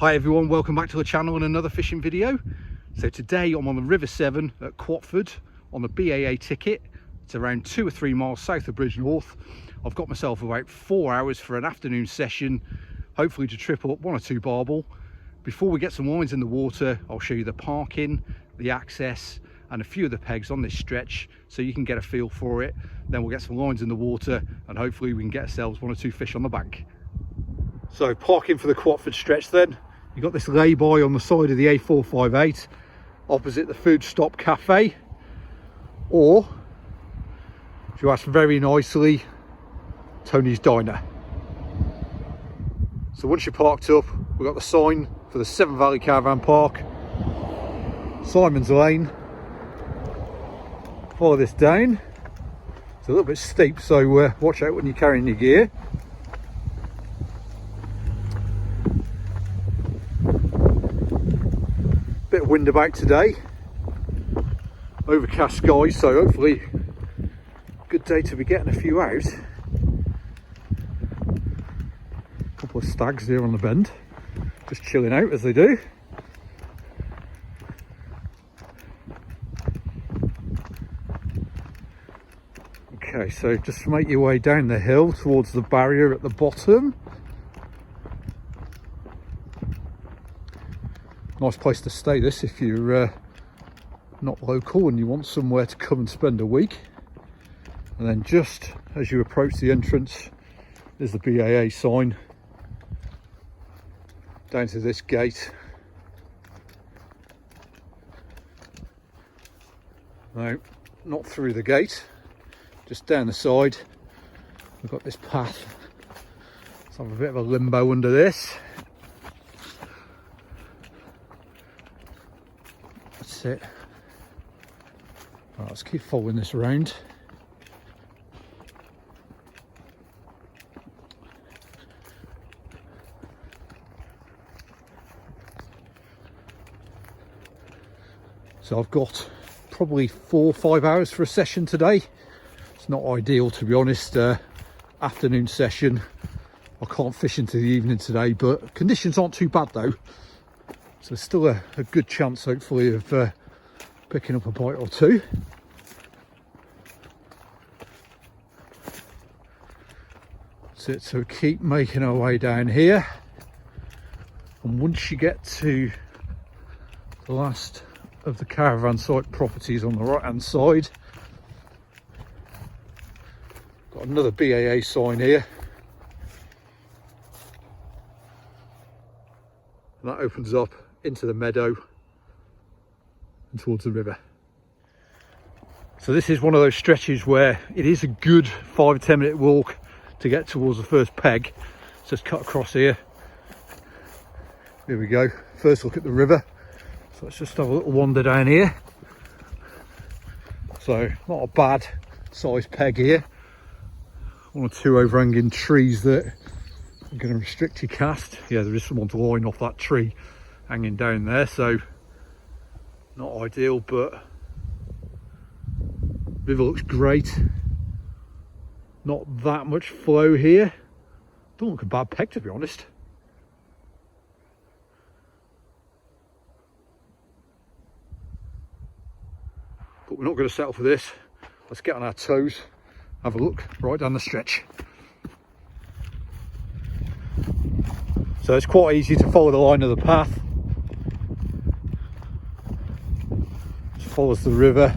Hi everyone, welcome back to the channel and another fishing video. So today I'm on the River Severn at Quatford on the BAA ticket. It's around 2 or 3 miles south of Bridgnorth. I've got myself about 4 hours for an afternoon session, hopefully to trip up 1 or 2 barbel. Before we get some lines in the water, I'll show you the parking, the access and a few of the pegs on this stretch so you can get a feel for it. Then we'll get some lines in the water and hopefully we can get ourselves 1 or 2 fish on the bank. So parking for the Quatford stretch then. You've got this lay-by on the side of the A458 opposite the Food Stop Cafe, or if you ask very nicely, Tony's Diner. So once you're parked up, we've got the sign for the Severn Valley Caravan Park, Simon's Lane. Follow this down. It's a little bit steep, so watch out when you're carrying your gear. Bit of wind about today, overcast skies, so hopefully good day to be getting a few out. A couple of stags here on the bend, just chilling out as they do. Okay, so just make your way down the hill towards the barrier at the bottom. Nice place to stay this if you're not local and you want somewhere to come and spend a week. And then just as you approach the entrance, there's the BAA sign down to this gate. No, not through the gate, just down the side. We've got this path. Let's have a bit of a limbo under this. That's it. Right, let's keep following this around. So I've got probably 4 or 5 hours for a session today. It's not ideal, to be honest. Afternoon session. I can't fish into the evening today, but conditions aren't too bad though. So still a good chance, hopefully, of picking up a bite or 2. That's it. So keep making our way down here. And once you get to the last of the caravan site properties on the right hand side, got another BAA sign here. And that opens up into the meadow and towards the river. So this is one of those stretches where it is a good 5 or 10 minute walk to get towards the first peg. So let's cut across here. Here we go. First look at the river. So let's just have a little wander down here. So not a bad size peg here. 1 or 2 overhanging trees that are going to restrict your cast. Yeah, there is someone to line off that tree hanging down there, so not ideal, but river looks great. Not that much flow here. Don't look a bad peg, to be honest. But we're not going to settle for this. Let's get on our toes, have a look right down the stretch. So it's quite easy to follow the line of the path. Just follows the river.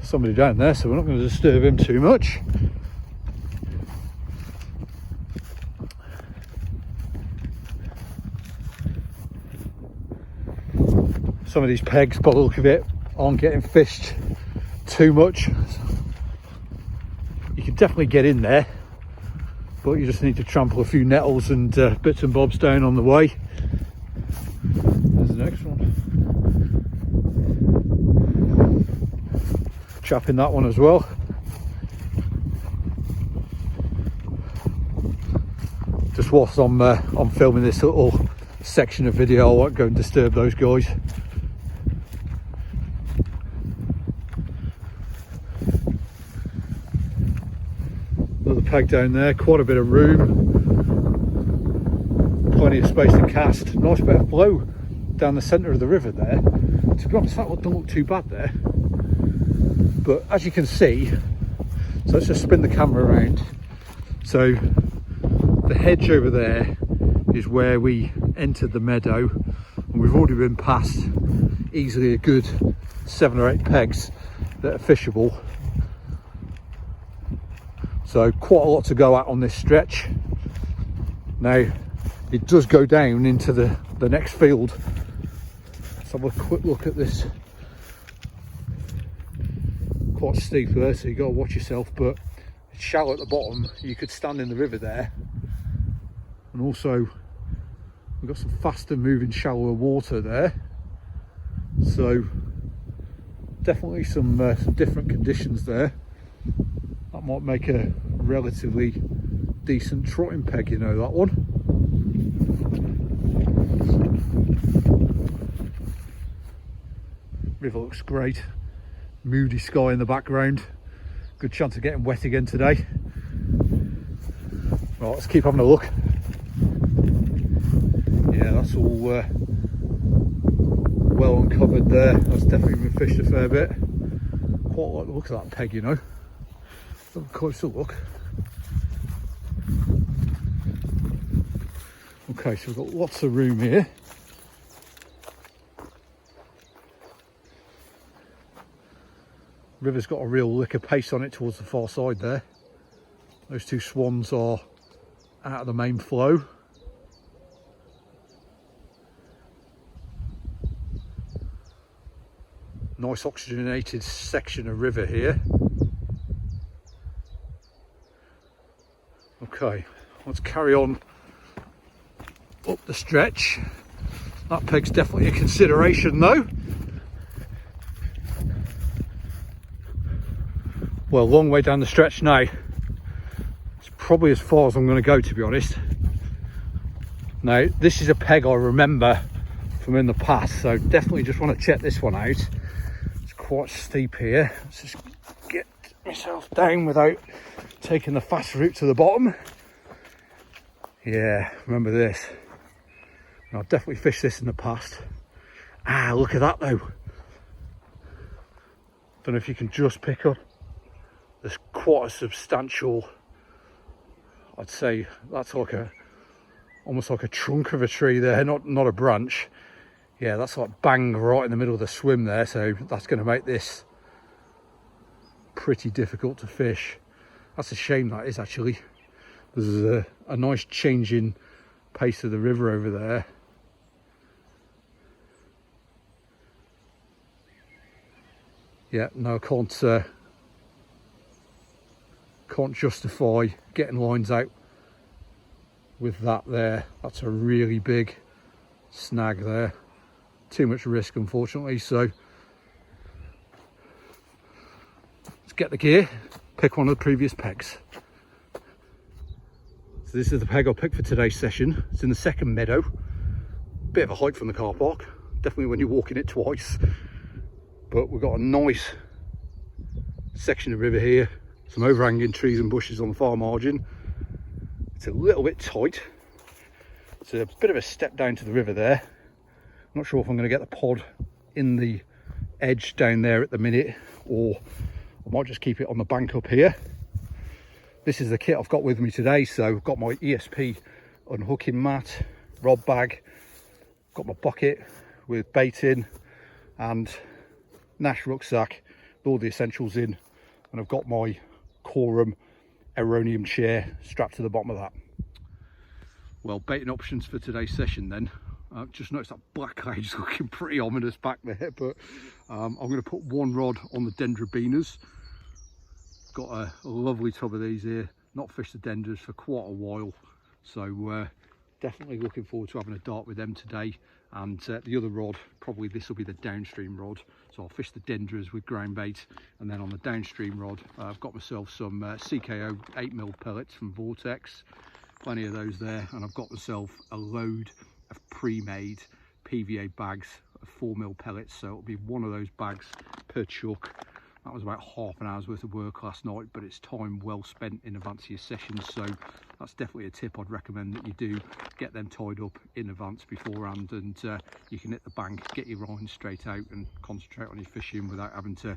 Somebody down there, so we're not going to disturb him too much. Some of these pegs, by the look of it, aren't getting fished too much. You can definitely get in there, but you just need to trample a few nettles and bits and bobs down on the way. There's the next one. Chapping that one as well. Just whilst I'm filming this little section of video, I won't go and disturb those guys. peg down there, quite a bit of room, plenty of space to cast, nice bit of flow down the centre of the river there. To be honest, that one don't look too bad there, but as you can see, so let's just spin the camera around. So the hedge over there is where we entered the meadow, and we've already been past easily a good 7 or 8 pegs that are fishable. So quite a lot to go at on this stretch. Now it does go down into the next field. Let's have a quick look at this. Quite steep there, so you got to watch yourself, but it's shallow at the bottom. You could stand in the river there, and also we've got some faster moving, shallower water there, so definitely some different conditions there. That might make a relatively decent trotting peg, you know, that one. River looks great, moody sky in the background, good chance of getting wet again today. Right, let's keep having a look. Yeah, that's all well uncovered there. That's definitely been fished a fair bit. Quite like the look of that peg, you know. Have a closer look. Okay, so we've got lots of room here. River's got a real lick of pace on it towards the far side there. Those two swans are out of the main flow. Nice oxygenated section of river here. Okay, let's carry on up the stretch. That peg's definitely a consideration though. Well, long way down the stretch now. It's probably as far as I'm going to go, to be honest. Now, this is a peg I remember from in the past, so definitely just want to check this one out. It's quite steep here. Let's just get myself down without taking the fast route to the bottom. Yeah, remember this. I've definitely fished this in the past. Ah, look at that though. Don't know if you can just pick up. There's quite a substantial, I'd say that's like almost like a trunk of a tree there, not a branch. Yeah, that's like bang right in the middle of the swim there, so that's going to make this pretty difficult to fish. That's a shame, that is, actually. There's a nice change in pace of the river over there. Yeah, no, I can't justify getting lines out with that there. That's a really big snag there. Too much risk, unfortunately, so let's get the gear, pick one of the previous pegs. So this is the peg I picked for today's session. It's in the second meadow. Bit of a hike from the car park, definitely when you're walking it twice, but we've got a nice section of river here, some overhanging trees and bushes on the far margin. It's a little bit tight. It's a bit of a step down to the river there. I'm not sure if I'm going to get the pod in the edge down there at the minute, or I might just keep it on the bank up here. This is the kit I've got with me today. So I've got my ESP unhooking mat, rod bag, got my bucket with bait in, and Nash rucksack with all the essentials in, and I've got my Korum aeronium chair strapped to the bottom of that. Well, baiting options for today's session then. I've just noticed that black cloud is looking pretty ominous back there, but I'm going to put one rod on the dendrobinas. Got a lovely tub of these here, not fished the denders for quite a while, so definitely looking forward to having a dart with them today. And the other rod, probably this will be the downstream rod, so I'll fish the denders with ground bait, and then on the downstream rod I've got myself some CKO 8mm pellets from Vortex, plenty of those there, and I've got myself a load of pre-made PVA bags of 4mm pellets, so it'll be one of those bags per chuck. That was about half an hour's worth of work last night, but it's time well spent in advance of your sessions, so that's definitely a tip I'd recommend that you do. Get them tied up in advance beforehand, and you can hit the bank, get your lines straight out and concentrate on your fishing without having to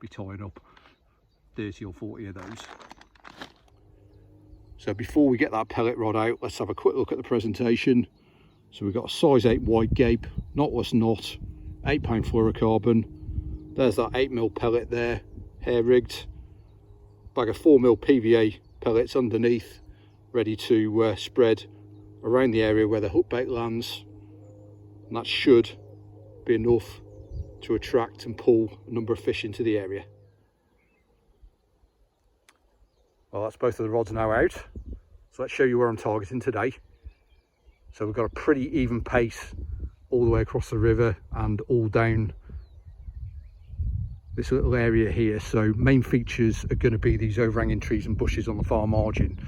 be tying up 30 or 40 of those. So before we get that pellet rod out, let's have a quick look at the presentation. So we've got a size 8 wide gape, knotless knot, 8 pound fluorocarbon. There's that 8mm pellet there, hair rigged. Bag of 4mm PVA pellets underneath, ready to spread around the area where the hook bait lands. And that should be enough to attract and pull a number of fish into the area. Well, that's both of the rods now out. So let's show you where I'm targeting today. So we've got a pretty even pace all the way across the river and all down this little area here. So main features are going to be these overhanging trees and bushes on the far margin.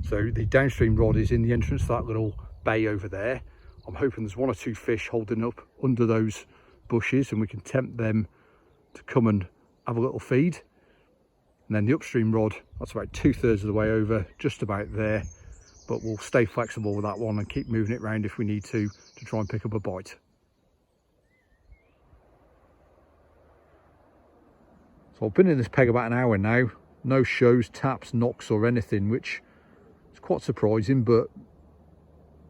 So the downstream rod is in the entrance to that little bay over there. I'm hoping there's 1 or 2 fish holding up under those bushes, and we can tempt them to come and have a little feed. And then the upstream rod, that's about 2/3 of the way over, just about there, but we'll stay flexible with that one and keep moving it around if we need to try and pick up a bite. So I've been in this peg about an hour now, no shows, taps, knocks or anything, which is quite surprising, but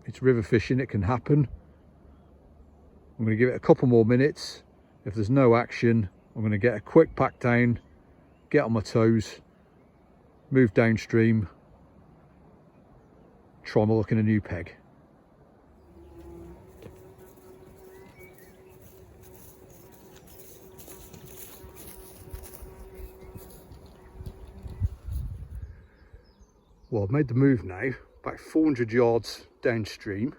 it's river fishing, it can happen. I'm going to give it a couple more minutes. If there's no action, I'm going to get a quick pack down, get on my toes, move downstream, try my luck in a new peg. Well, I've made the move now, about 400 yards downstream.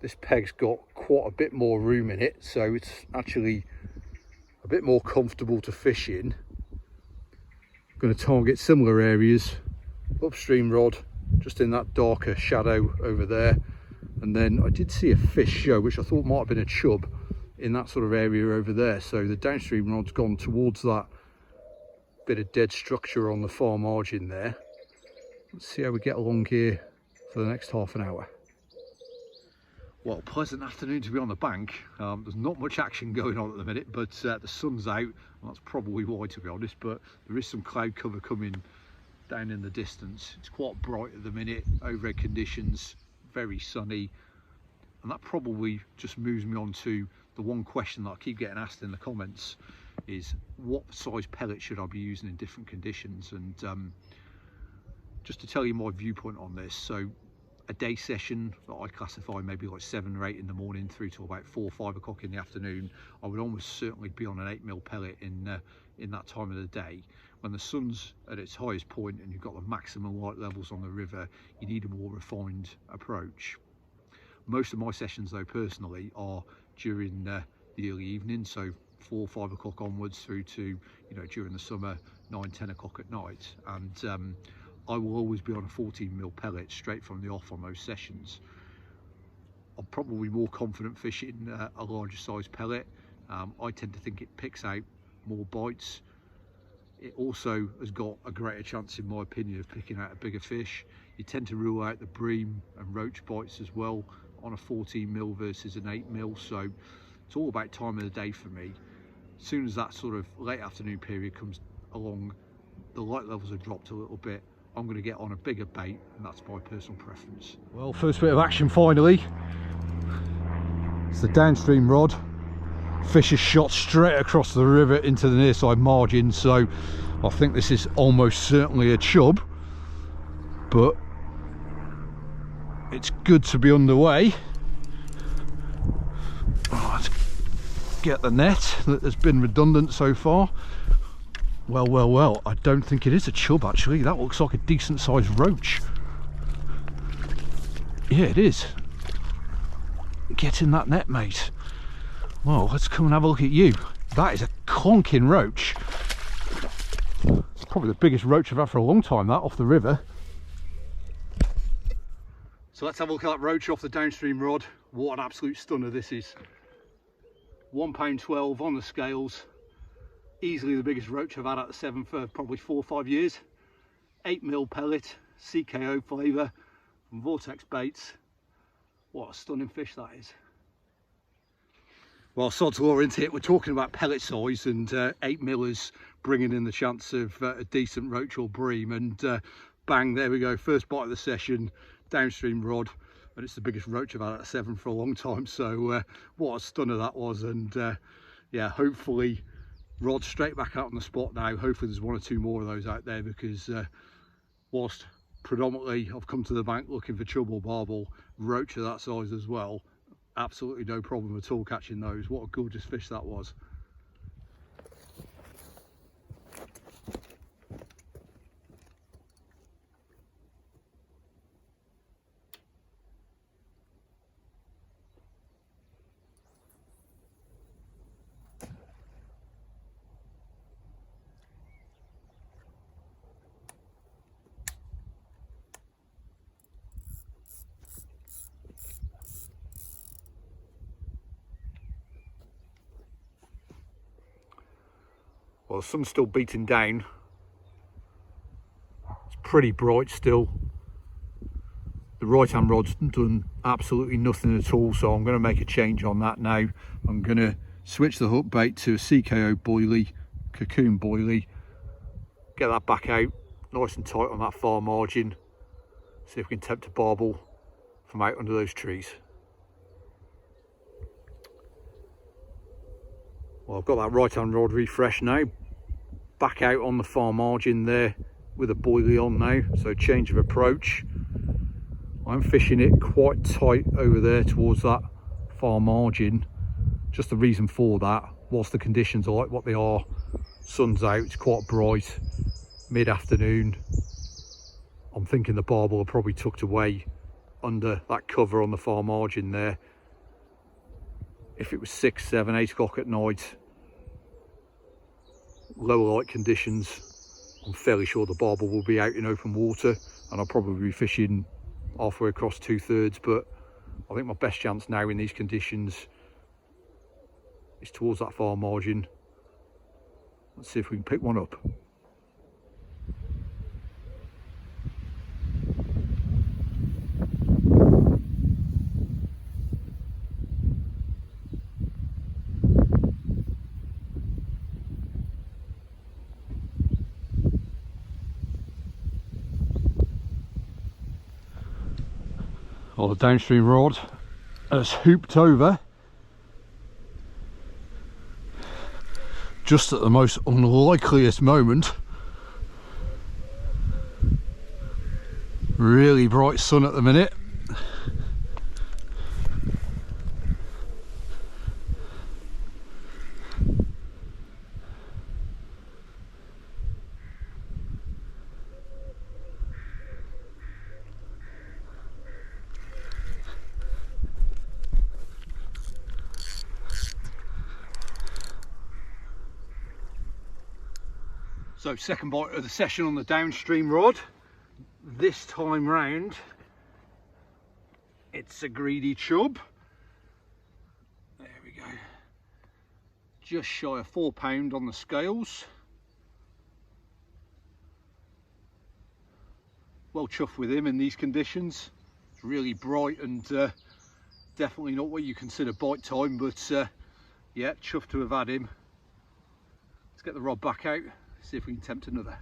This peg's got quite a bit more room in it, so it's actually a bit more comfortable to fish in. I'm going to target similar areas, upstream rod, just in that darker shadow over there. And then I did see a fish show, which I thought might have been a chub, in that sort of area over there. So the downstream rod's gone towards that bit of dead structure on the far margin there. Let's see how we get along here for the next half an hour. Well, pleasant afternoon to be on the bank. There's not much action going on at the minute, but the sun's out, and that's probably why, to be honest, but there is some cloud cover coming down in the distance. It's quite bright at the minute, overhead conditions, very sunny, and that probably just moves me on to the one question that I keep getting asked in the comments is what size pellet should I be using in different conditions? And just to tell you my viewpoint on this, so a day session that I classify maybe like 7 or 8 in the morning through to about 4 or 5 o'clock in the afternoon, I would almost certainly be on an 8mm pellet in that time of the day. When the sun's at its highest point and you've got the maximum light levels on the river, you need a more refined approach. Most of my sessions though personally are during the early evening, so 4 or 5 o'clock onwards through to, you know, during the summer 9-10 o'clock at night, and I will always be on a 14mm pellet straight from the off on those sessions. I'm probably more confident fishing a larger size pellet. I tend to think it picks out more bites. It also has got a greater chance, in my opinion, of picking out a bigger fish. You tend to rule out the bream and roach bites as well on a 14mm versus an 8mm, so it's all about time of the day for me. As soon as that sort of late afternoon period comes along, the light levels are dropped a little bit, I'm going to get on a bigger bait, and that's my personal preference. Well, first bit of action finally. It's the downstream rod. Fish is shot straight across the river into the near side margin, so I think this is almost certainly a chub, but it's good to be underway. Let's get the net that has been redundant so far. Well, I don't think it is a chub actually. That looks like a decent sized roach. Yeah, it is. Get in that net, mate. Well, let's come and have a look at you. That is a clonking roach. It's probably the biggest roach I've had for a long time, that, off the river. So let's have a look at that roach off the downstream rod. What an absolute stunner this is. £1.12 on the scales. Easily the biggest roach I've had at the Severn for probably 4 or 5 years. 8mm pellet, CKO flavour from Vortex Baits. What a stunning fish that is. Well, sod's law into it, we're talking about pellet size, and 8mm is bringing in the chance of a decent roach or bream, and bang, there we go, first bite of the session, downstream rod, and it's the biggest roach I've had at the Severn for a long time. So what a stunner that was. And yeah, hopefully rod straight back out on the spot now. Hopefully there's 1 or 2 more of those out there, because whilst predominantly I've come to the bank looking for chub or barbel, roach of that size as well, absolutely no problem at all catching those. What a gorgeous fish that was. Well, the sun's still beating down. It's pretty bright still. The right hand rod's done absolutely nothing at all, so I'm going to make a change on that now. I'm going to switch the hook bait to a CKO boilie, cocoon boilie, get that back out nice and tight on that far margin, see if we can tempt a barbel from out under those trees. Well, I've got that right hand rod refreshed now, back out on the far margin there with a boilie on now, so change of approach. I'm fishing it quite tight over there towards that far margin. Just the reason for that, whilst the conditions are like what they are, sun's out, it's quite bright, mid-afternoon, I'm thinking the barbel are probably tucked away under that cover on the far margin there. If it was 6, 7, 8 o'clock at night, lower light conditions, I'm fairly sure the barbel will be out in open water, and I'll probably be fishing halfway across 2/3, but I think my best chance now in these conditions is towards that far margin. Let's see if we can pick one up. Well, the downstream rod has hooped over just at the most unlikeliest moment. Really bright sun at the minute. So second bite of the session on the downstream rod. This time round it's a greedy chub. There we go. Just shy of 4 pound on the scales. Well chuffed with him in these conditions. It's really bright and definitely not what you consider bite time, but yeah, chuffed to have had him. Let's get the rod back out. See if we can tempt another.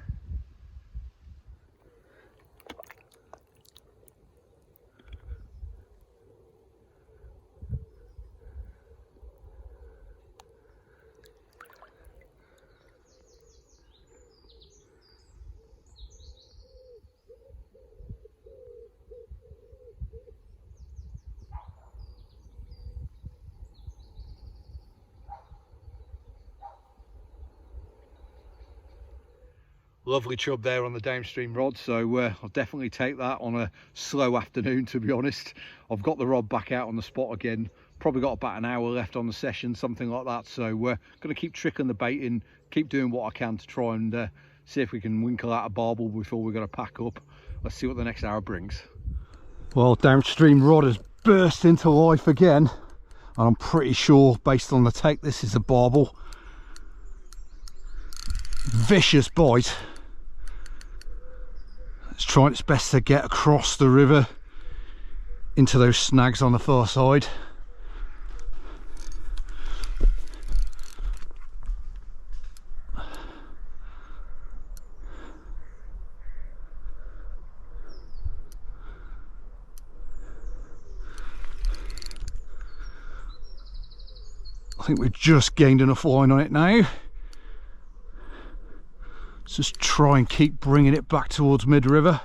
Lovely chub there on the downstream rod, so I'll definitely take that on a slow afternoon, to be honest. I've got the rod back out on the spot again, probably got about an hour left on the session, something like that, so we're going to keep trickling the bait in, keep doing what I can to try and see if we can winkle out a barbel before we're going to pack up. Let's see what the next hour brings. Well, downstream rod has burst into life again, and I'm pretty sure based on the take this is a barbel. Vicious bite. It's trying its best to get across the river into those snags on the far side. I think we've just gained enough line on it now. Let's just try and keep bringing it back towards mid-river.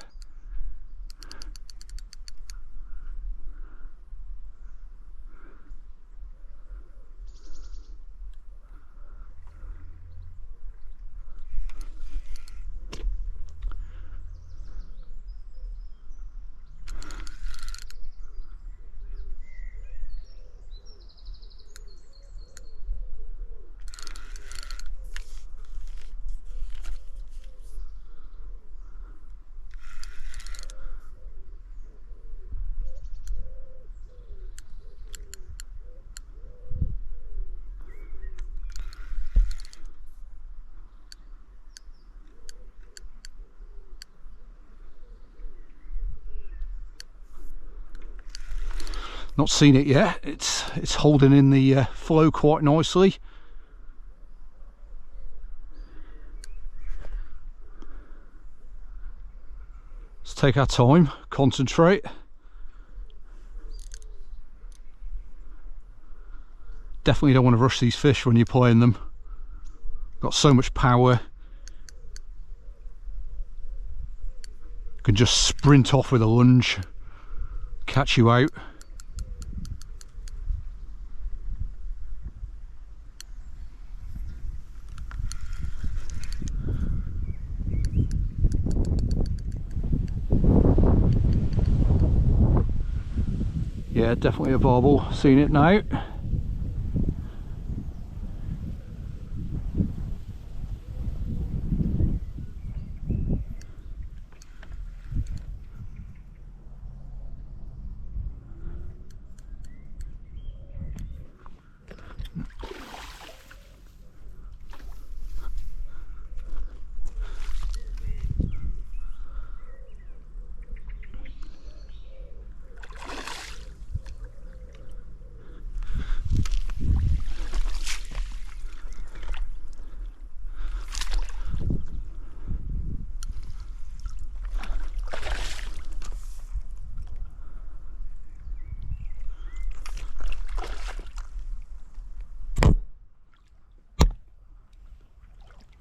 Not seen it yet. It's holding in the flow quite nicely. Let's take our time, concentrate. Definitely don't want to rush these fish when you're playing them. Got so much power. You can just sprint off with a lunge, catch you out. Yeah, definitely a barbel, seen it now.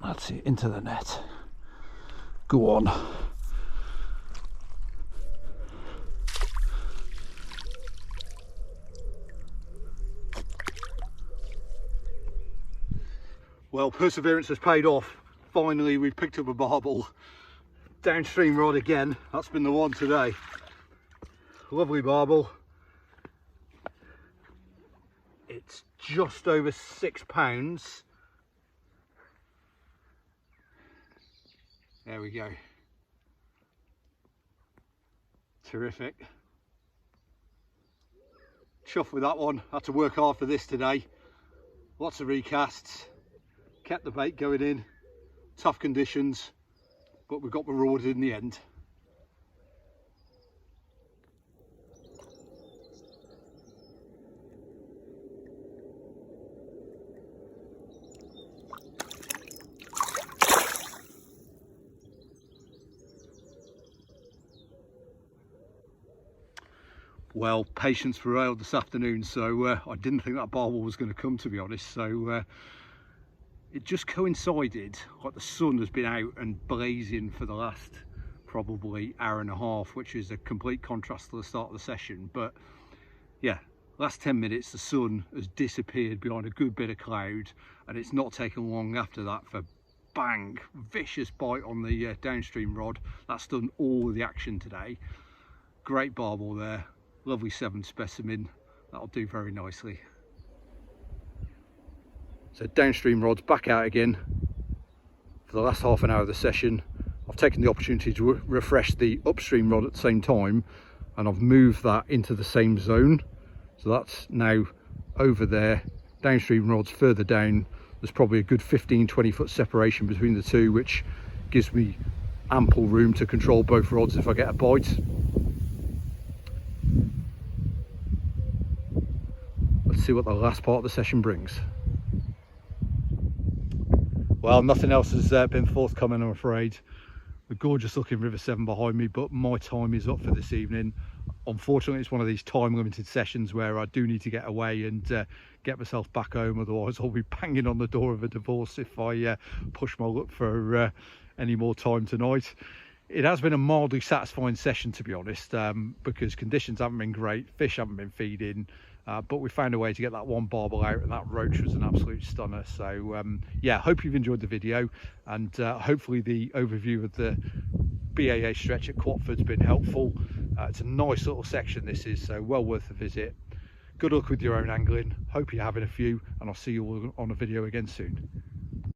That's it, into the net. Go on. Well, perseverance has paid off. Finally, we've picked up a barbel. Downstream rod again. That's been the one today. Lovely barbel. It's just over 6 pounds. There we go. Terrific. Chuffed with that one. Had to work hard for this today. Lots of recasts. Kept the bait going in. Tough conditions, but we got rewarded in the end. Well, patience prevailed this afternoon, so I didn't think that barbel was going to come, to be honest. So it just coincided, like the sun has been out and blazing for the last probably hour and a half, which is a complete contrast to the start of the session. But yeah, last 10 minutes the sun has disappeared behind a good bit of cloud, and it's not taken long after that for bang, vicious bite on the downstream rod. That's done all of the action today. Great barbel there. Lovely Severn specimen. That'll do very nicely. So downstream rod's back out again for the last half an hour of the session. I've taken the opportunity to refresh the upstream rod at the same time, and I've moved that into the same zone. So that's now over there. Downstream rod's further down There's probably a good 15-20 foot separation between the two, which gives me ample room to control both rods if I get a bite. Let's see what the last part of the session brings. Well, nothing else has been forthcoming, I'm afraid. The gorgeous looking River Severn behind me, but my time is up for this evening. Unfortunately, it's one of these time limited sessions where I do need to get away and get myself back home, otherwise I'll be banging on the door of a divorce if I push my luck for any more time tonight. It has been a mildly satisfying session, to be honest, because conditions haven't been great, fish haven't been feeding, but we found a way to get that one barbel out, and that roach was an absolute stunner. So yeah, hope you've enjoyed the video, and hopefully the overview of the BAA stretch at Quatford's been helpful. It's a nice little section this is, so well worth a visit. Good luck with your own angling, hope you're having a few, and I'll see you all on a video again soon.